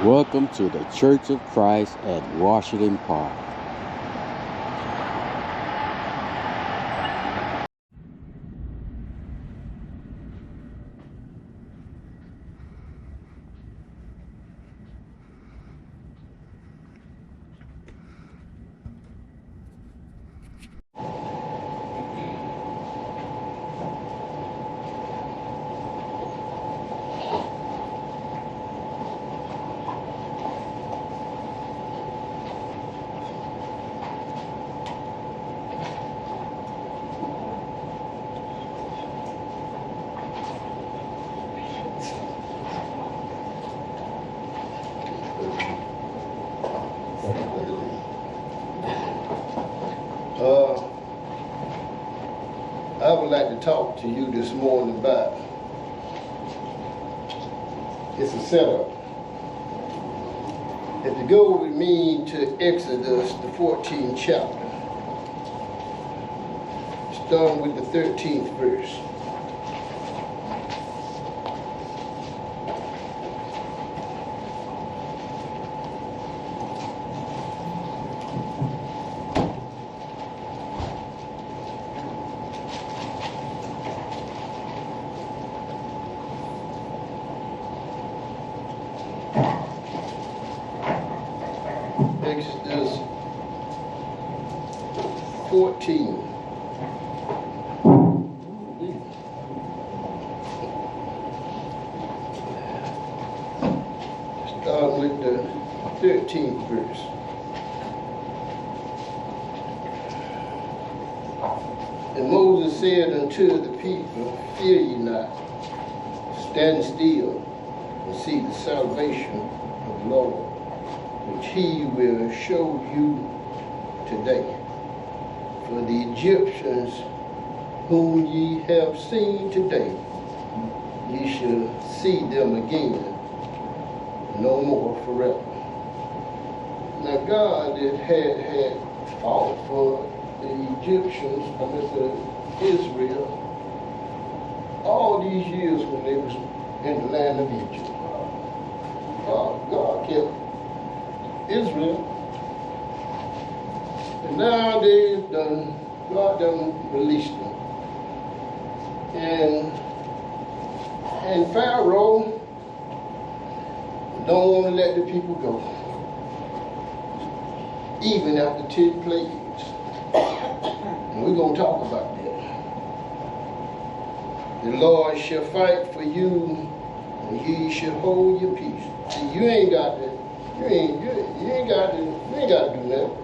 Welcome to the Church of Christ at Washington Park. I would like to talk to you this morning about it's a setup. If you go with me to Exodus, the 14th chapter, starting with the 13th verse. Exodus 14. Start with the 13th verse. And Moses said unto the people, Fear ye not, stand still and see the salvation of the Lord, which he will show you today. For the Egyptians whom ye have seen today, ye shall see them again, no more forever. Now God had fought for the Egyptians, for Israel, all these years when they was in the land of Egypt. God kept Israel, and now God done released them. And Pharaoh don't want to let the people go, even after 10 plagues. And we're going to talk about that. The Lord shall fight for you, and ye shall hold your peace. See, you ain't got to do nothing.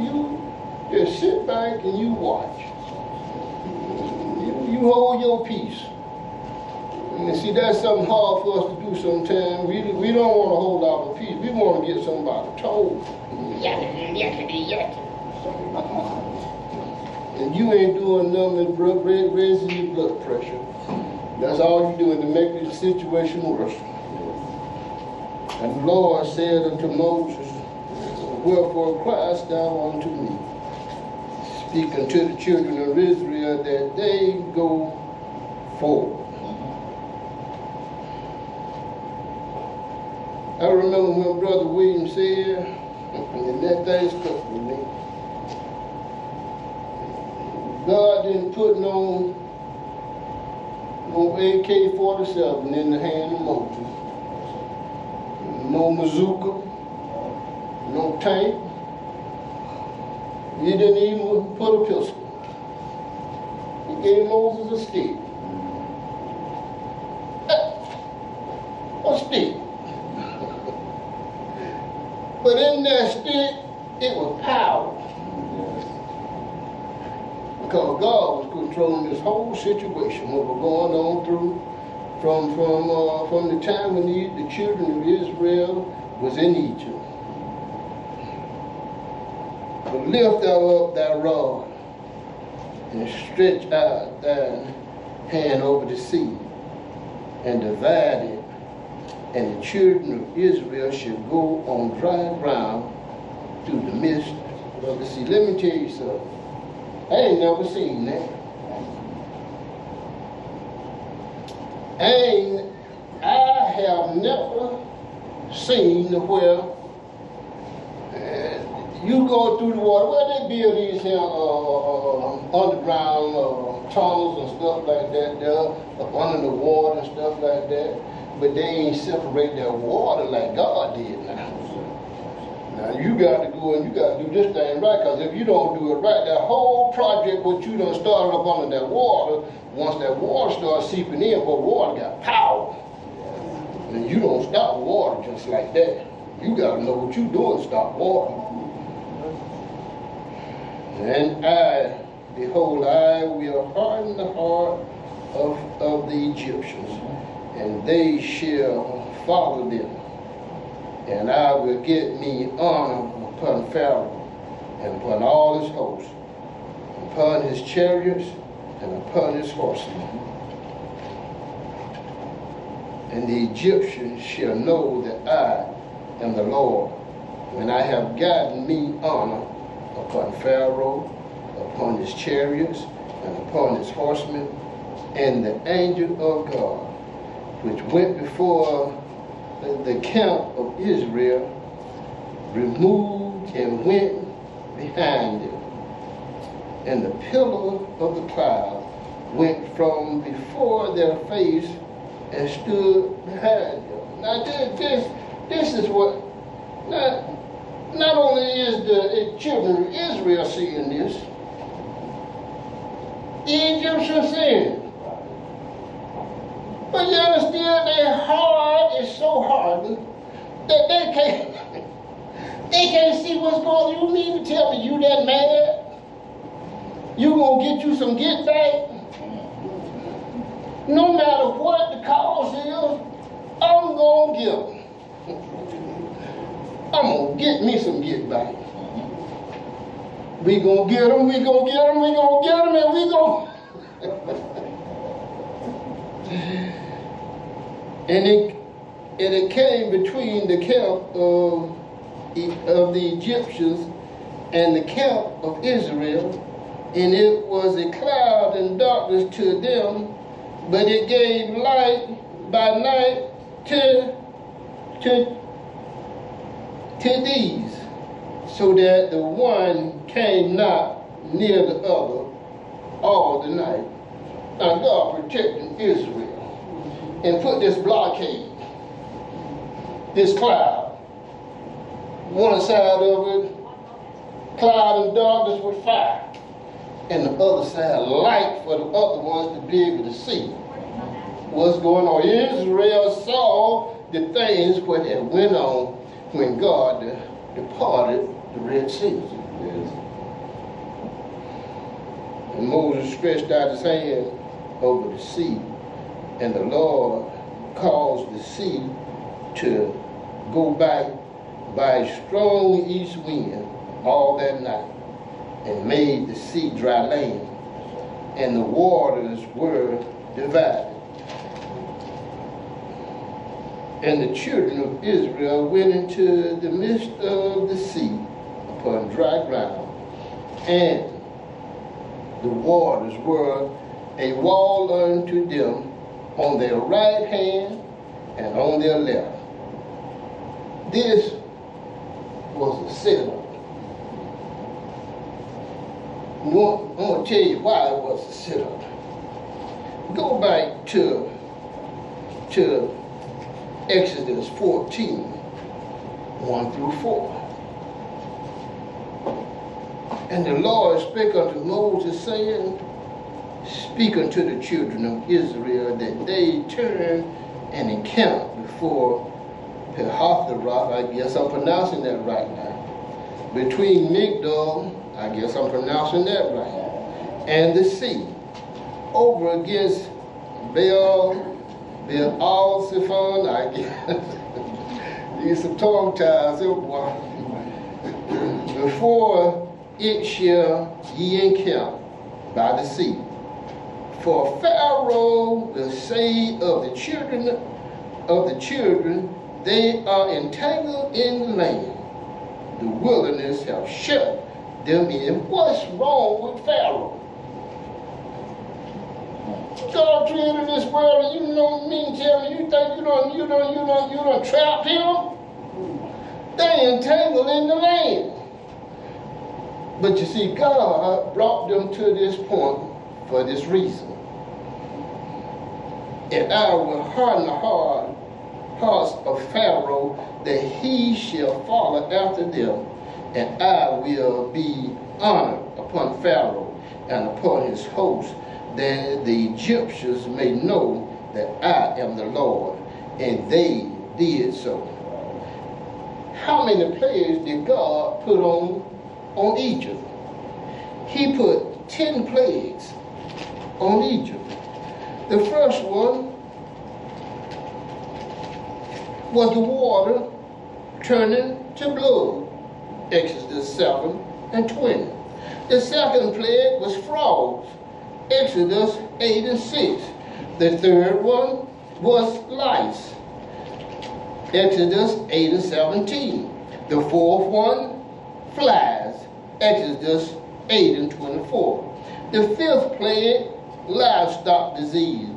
You just sit back and you watch. You hold your peace. And see, that's something hard for us to do sometimes. We don't want to hold our peace. We want to get somebody told. And you ain't doing nothing but raising your blood pressure. That's all you're doing to make the situation worse. And the Lord said unto Moses, Wherefore criest thou unto me? Speak unto the children of Israel that they go forward. I remember when Brother William said, and that thing stuck with me, God didn't put no AK-47 in the hand of Moses. No bazooka, no tank. He didn't even put a pistol. He gave Moses a stick. A stick. But in that stick, it was power. Because God was controlling this whole situation, what was going on through from the time when the children of Israel was in Egypt. But lift thou up thy rod and stretch out thy hand over the sea and divide it, and the children of Israel shall go on dry ground through the midst of the sea. Let me tell you something. I ain't never seen that. I have never scene where you go through the water. Well, they build these here underground tunnels and stuff like that there, up under the water and stuff like that. But they ain't separate their water like God did now. Now you got to go and you got to do this thing right, because if you don't do it right, that whole project what you done started up under that water, once that water starts seeping in, but water got power. And you don't stop water just like that. You got to know what you're doing to stop water. And behold, I will harden the heart of the Egyptians, and they shall follow them. And I will get me honor upon Pharaoh, and upon all his hosts, upon his chariots, and upon his horsemen. And the Egyptians shall know that I am the Lord, when I have gotten me honor upon Pharaoh, upon his chariots, and upon his horsemen, and the angel of God, which went before the camp of Israel, removed and went behind them. And the pillar of the cloud went from before their face and stood behind them. Now this is what, not only is the children of Israel seeing this, the Egyptians seeing it. But you understand, their heart is so hardened that they can't see what's going on. You mean to tell me you that mad? You gonna get you some get back? No matter what the cause is, I'm gonna get them. I'm gonna get me some get back. We gonna get them, we gonna get them, we gonna get them, and we gonna... And it came between the camp of the Egyptians and the camp of Israel, and it was a cloud and darkness to them, but it gave light by night to these, so that the one came not near the other all the night. Now God protected Israel and put this blockade, this cloud. One side of it, cloud and darkness with fire, and the other side, light for the other ones to be able to see what's going on. Israel saw the things what had went on when God departed the Red Sea. And Moses stretched out his hand over the sea, and the Lord caused the sea to go back by a strong east wind all that night, and made the sea dry land, and the waters were divided. And the children of Israel went into the midst of the sea upon dry ground, and the waters were a wall unto them on their right hand and on their left. This was a setup. I'm going to tell you why it was a setup. Go back to Exodus 14, 1 through 4. And the Lord spake unto Moses, saying, speak unto the children of Israel that they turn and encamp before Pihahiroth, I guess I'm pronouncing that right now, between Migdol, I guess I'm pronouncing that right, and the sea, over against Baal-Zephon, I guess. These some tongue ties, before it shall ye encamp by the sea. For Pharaoh will say of the children, they are entangled in the land. The wilderness have shut them in. What's wrong with Pharaoh? God created this world, and you don't mean to tell me you think you don't trap him? they entangled in the land. But you see, God brought them to this point for this reason. And I will harden the hearts of Pharaoh, that he shall follow after them, and I will be honored upon Pharaoh and upon his host, that the Egyptians may know that I am the Lord. And they did so. How many plagues did God put on Egypt? He put 10 plagues on Egypt. The first one was the water turning to blood, Exodus 7 and 20. The second plague was frogs, Exodus 8 and 6. The third one was lice, Exodus 8 and 17. The fourth one, flies, Exodus 8 and 24. The fifth plague, livestock disease,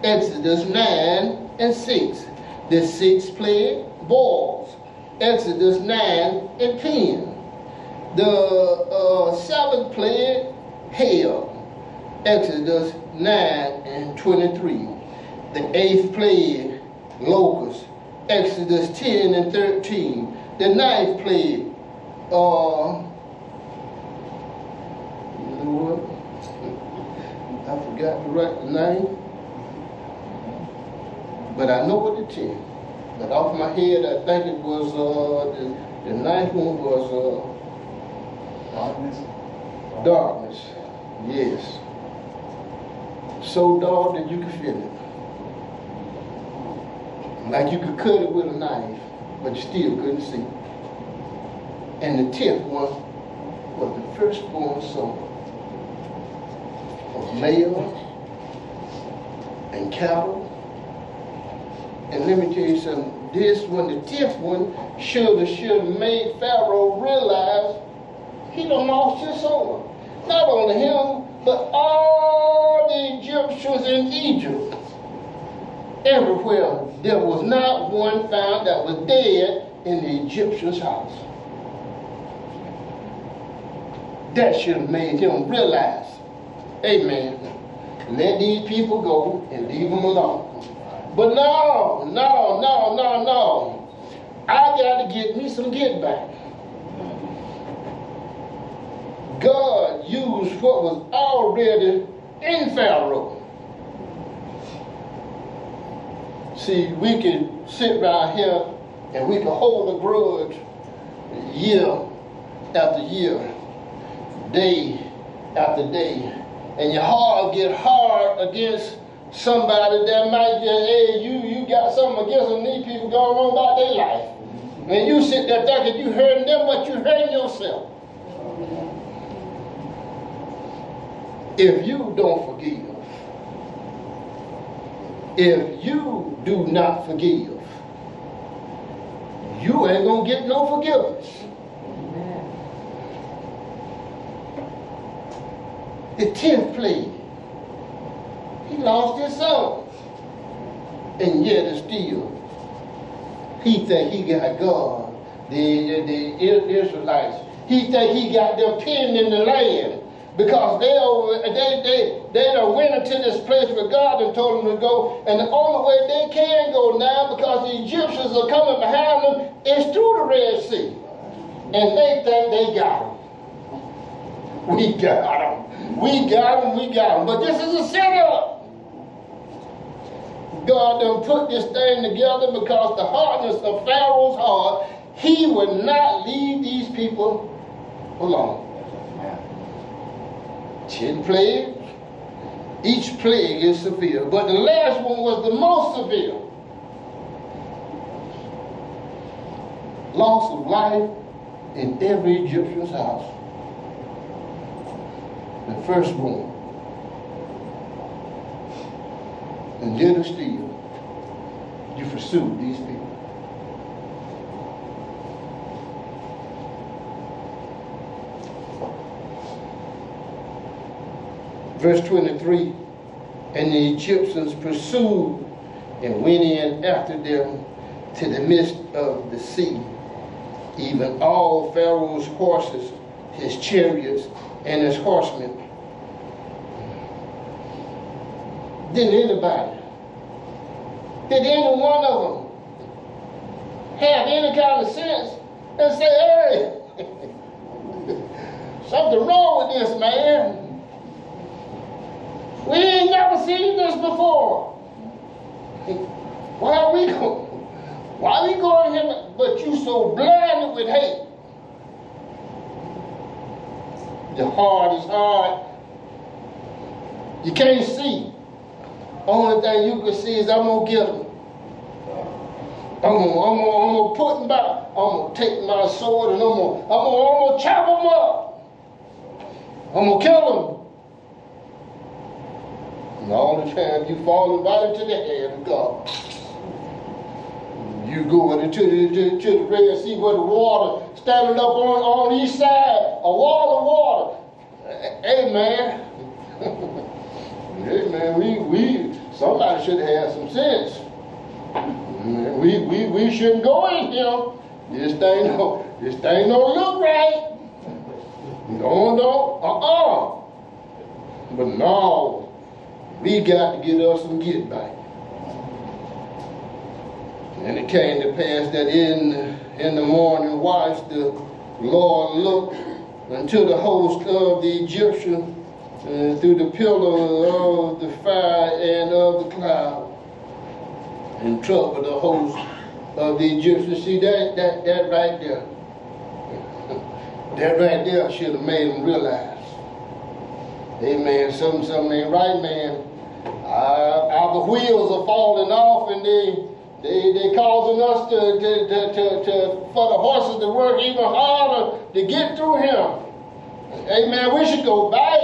Exodus 9 and 6. The sixth plague, boils, Exodus 9 and 10. The seventh plague, hail, Exodus 9 and 23. The eighth plague, locusts, Exodus 10 and 13. The ninth plague, I forgot to write the name, but I know what the 10. But off my head, I think it was the ninth one was Darkness. darkness. Yes. So dark that you could feel it. Like you could cut it with a knife, but you still couldn't see. And the 10th one was the firstborn son of male and cattle. And let me tell you something. This one, the 10th one, should have made Pharaoh realize he done lost his son. Not only him, but all the Egyptians in Egypt. Everywhere, there was not one found that was dead in the Egyptian's house. That should have made him realize, amen, let these people go and leave them alone. But no. I got to get me some get back. God used what was already in Pharaoh. See, we can sit right here and we can hold a grudge year after year, day after day, and your heart get hard against somebody that might just, hey, you got something against them, these people going on about their life. And you sit there thinking you hurting them, but you hurting yourself. If you don't forgive, if you do not forgive, you ain't gonna get no forgiveness. Amen. The 10th plague, he lost his son, and yet and still he think he got God, the Israelites. He think he got them pinned in the land because they done went into this place where God had told them to go, and the only way they can go now, because the Egyptians are coming behind them, is through the Red Sea, and they think they got them. We got them. But this is a setup. God done put this thing together because the hardness of Pharaoh's heart, he would not leave these people alone. 10 plagues. Each plague is severe, but the last one was the most severe. Loss of life in every Egyptian's house. The first one. And yet still, you pursue these people. Verse 23, and the Egyptians pursued and went in after them to the midst of the sea, even all Pharaoh's horses, his chariots, and his horsemen. Did any one of them have any kind of sense and say, hey, something wrong with this, man? We ain't never seen this before. Why we going here? But you so blinded with hate. Your heart is hard. You can't see. Only thing you can see is I'm gonna get him. I'm gonna put him back. I'm gonna take my sword and I'm gonna chop him up. I'm gonna kill him. And all the time you falling right into the hand of God. You going into the Red Sea where the water standing up on each side, a wall of water. Hey man, hey man, we somebody should have some sense. We shouldn't go in here. This thing don't look right. No. But no, we got to get us some get back. And it came to pass that in the morning watch, the Lord looked unto the host of the Egyptians through the pillar of the fire and of the cloud, and troubled the host of the Egyptians. See that right there. That right there should have made them realize. Amen. Something ain't right, man. Our wheels are falling off, and they causing us for the horses to work even harder to get through him. Amen. We should go back.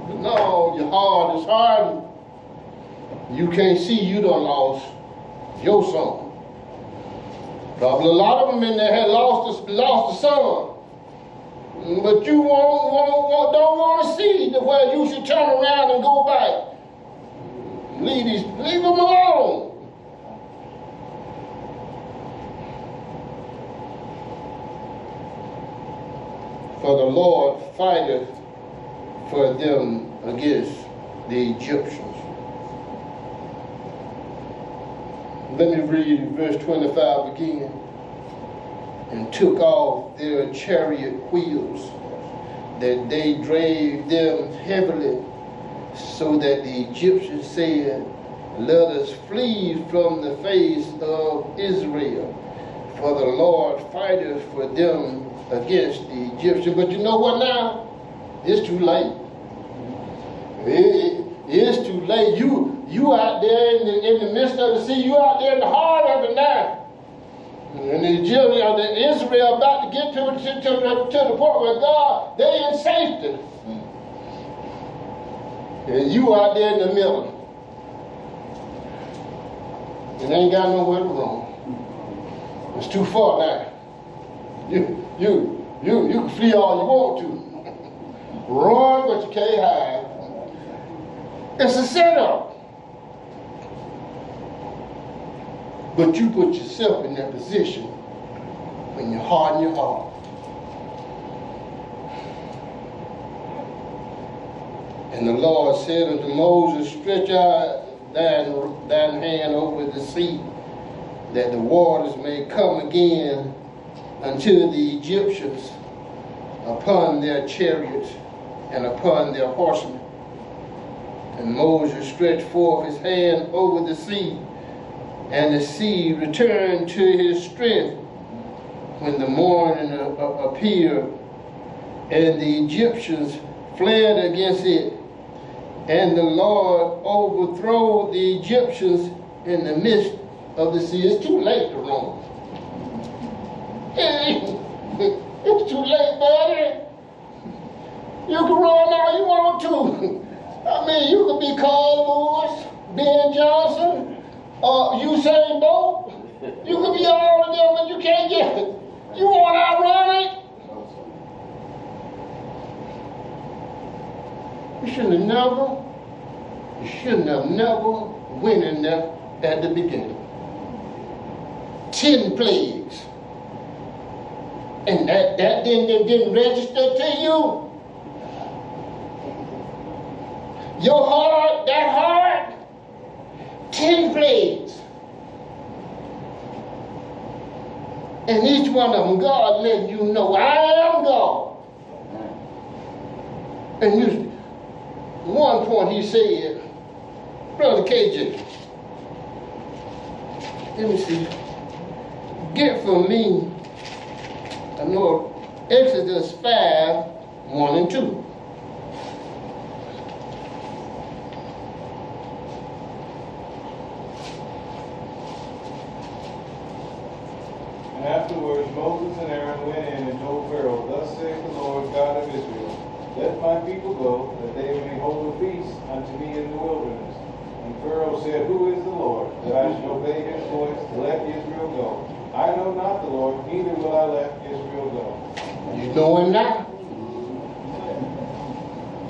But no, your heart is hardened. You can't see you done lost your son. Probably a lot of them in there had lost the son. But you don't want to see where you should turn around and go back. Leave them alone. For the Lord fighteth for them against the Egyptians. Let me read verse 25 again. And took off their chariot wheels, that they drave them heavily, so that the Egyptians said, let us flee from the face of Israel, for the Lord fighteth for them against the Egyptians. But you know what now? It's too late. It's too late. You out there in the midst of the sea, you out there in the heart of it now. And Israel about to get to the point where God, they in safety. And you out there in the middle. And ain't got nowhere to run. It's too far now. You can flee all you want to. Run, but you can't hide. It's a setup. But you put yourself in that position when you harden your heart. And the Lord said unto Moses, stretch out thine hand over the sea, that the waters may come again unto the Egyptians upon their chariots and upon their horsemen. And Moses stretched forth his hand over the sea, and the sea returned to his strength when the morning appeared, and the Egyptians fled against it. And the Lord overthrew the Egyptians in the midst of the sea. It's too late to run. It's too late, buddy. You can run all you want to. I mean, you could be Carl Lewis, Ben Johnson, Usain Bolt. You could be all of them, but you can't get it. You want to outrun it? You shouldn't have never went in there at the beginning. 10 plagues. And that didn't register to you. Your heart, that heart, 10 plagues. And each one of them, God letting you know, I am God. And you, one point he said, Brother KJ, let me see, get for me, I know Exodus 5, 1 and 2. And afterwards Moses and Aaron went in and told Pharaoh, Thus saith the Lord God of Israel, Let my people go, that they may hold a feast unto me in the wilderness. And Pharaoh said, Who is the Lord, that I should obey his voice to let Israel go? I know not the Lord, neither will I let Israel go. You know him now?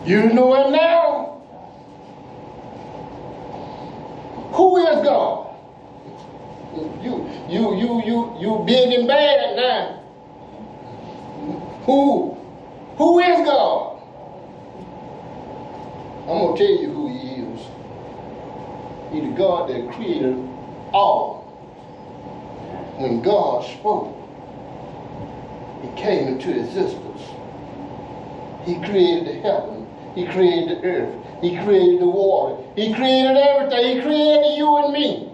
You know him now? Who is God? You big and bad now. Who is God? I'm going to tell you who he is. He's the God that created all. When God spoke, it came into existence. He created the heaven. He created the earth. He created the water. He created everything. He created you and me.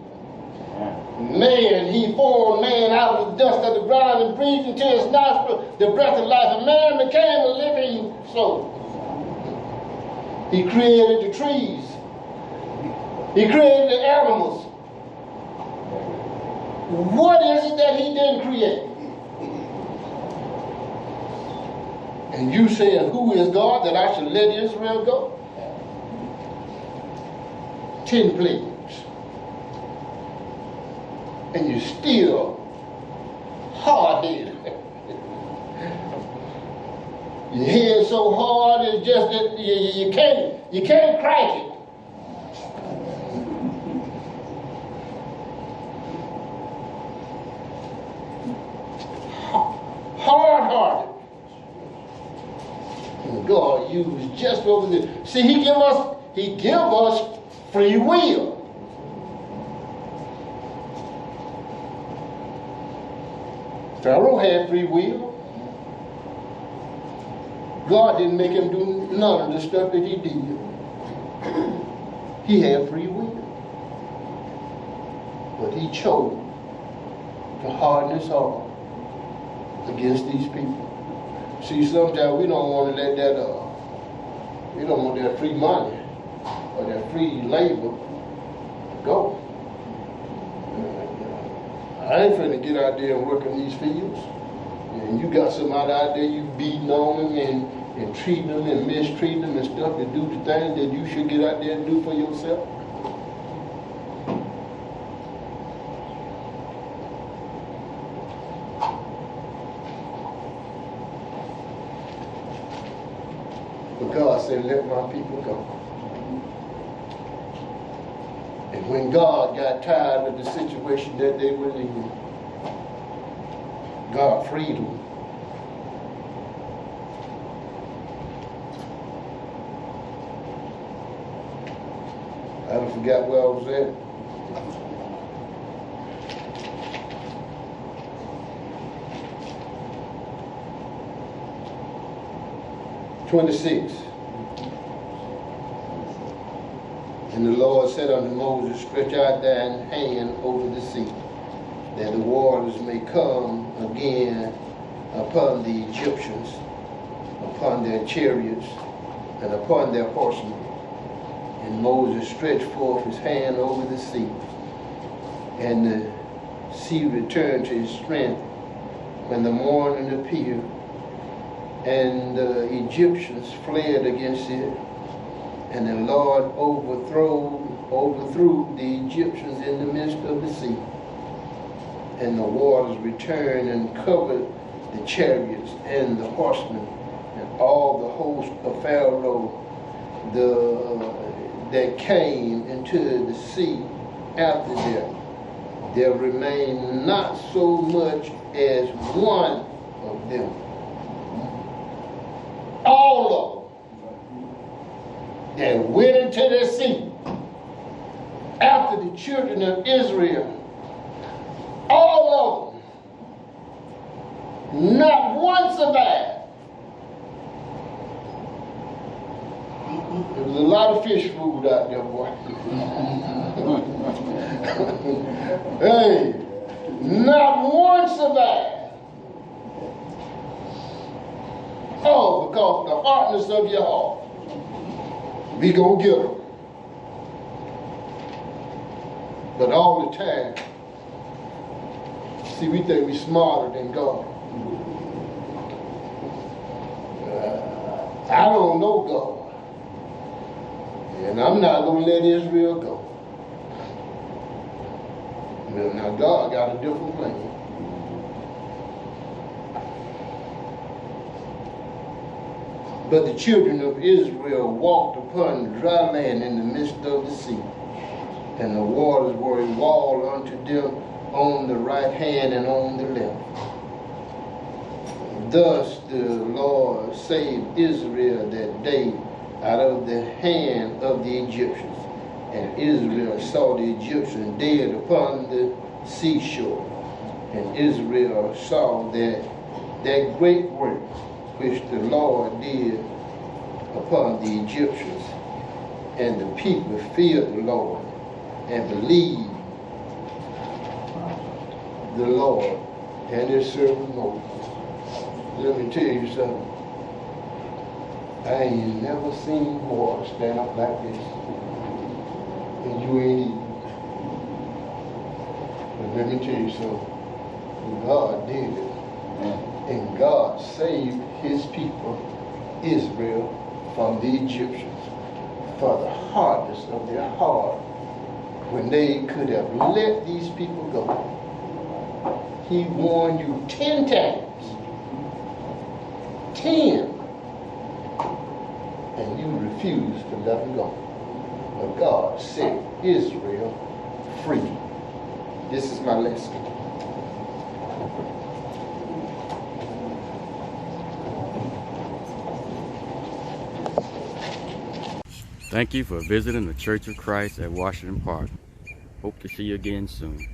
Man, he formed man out of the dust of the ground and breathed into his nostril the breath of life. And man became a living soul. He created the trees. He created the animals. What is it that he didn't create? And you saying, who is God that I should let Israel go? 10 plagues. And you're still hard-headed. Your head so hard, it's just that you can't crack it. Hard-hearted. And God used just over this. See, he give us free will. Pharaoh had free will. God didn't make him do none of the stuff that he did. He had free will. But he chose to harden his heart against these people. See, sometimes we don't want to let that, we don't want that free money or that free labor go. I ain't finna get out there and work in these fields. And you got somebody out there, you beating on them and treating them and mistreating them and stuff to do the things that you should get out there and do for yourself. But God said, let my people go. And when God got tired of the situation that they were in, God freed them. I done forgot where I was at. "26. And the Lord said unto Moses, Stretch out thine hand over the sea, that the waters may come again upon the Egyptians, upon their chariots, and upon their horsemen. And Moses stretched forth his hand over the sea, and the sea returned to its strength when the morning appeared, and the Egyptians fled against it. And the Lord overthrew the Egyptians in the midst of the sea. And the waters returned and covered the chariots and the horsemen and all the host of Pharaoh that came into the sea after them. there remained not so much as one of them. All of them that went into the sea after the children of Israel, all of them, not one survived. There was a lot of fish food out there, boy. Hey, not one survived. Oh, because the hardness of your heart, we gonna get them. But all the time, see, we think we smarter than God. I don't know God. And I'm not going to let Israel go. Well, now God got a different plan. But the children of Israel walked upon dry land in the midst of the sea, and the waters were a wall unto them on the right hand and on the left. Thus the Lord saved Israel that day out of the hand of the Egyptians. And Israel saw the Egyptians dead upon the seashore. And Israel saw that great work which the Lord did upon the Egyptians. And the people feared the Lord and believed the Lord and his servant Moses. Let me tell you something. I ain't never seen water stand up like this. And you ain't either. But let me tell you something. God did it. And God saved his people, Israel, from the Egyptians for the hardness of their heart when they could have let these people go. He warned you 10 times. 10. And you refuse to let them go. But God set Israel free. This is my lesson. Thank you for visiting the Church of Christ at Washington Park. Hope to see you again soon.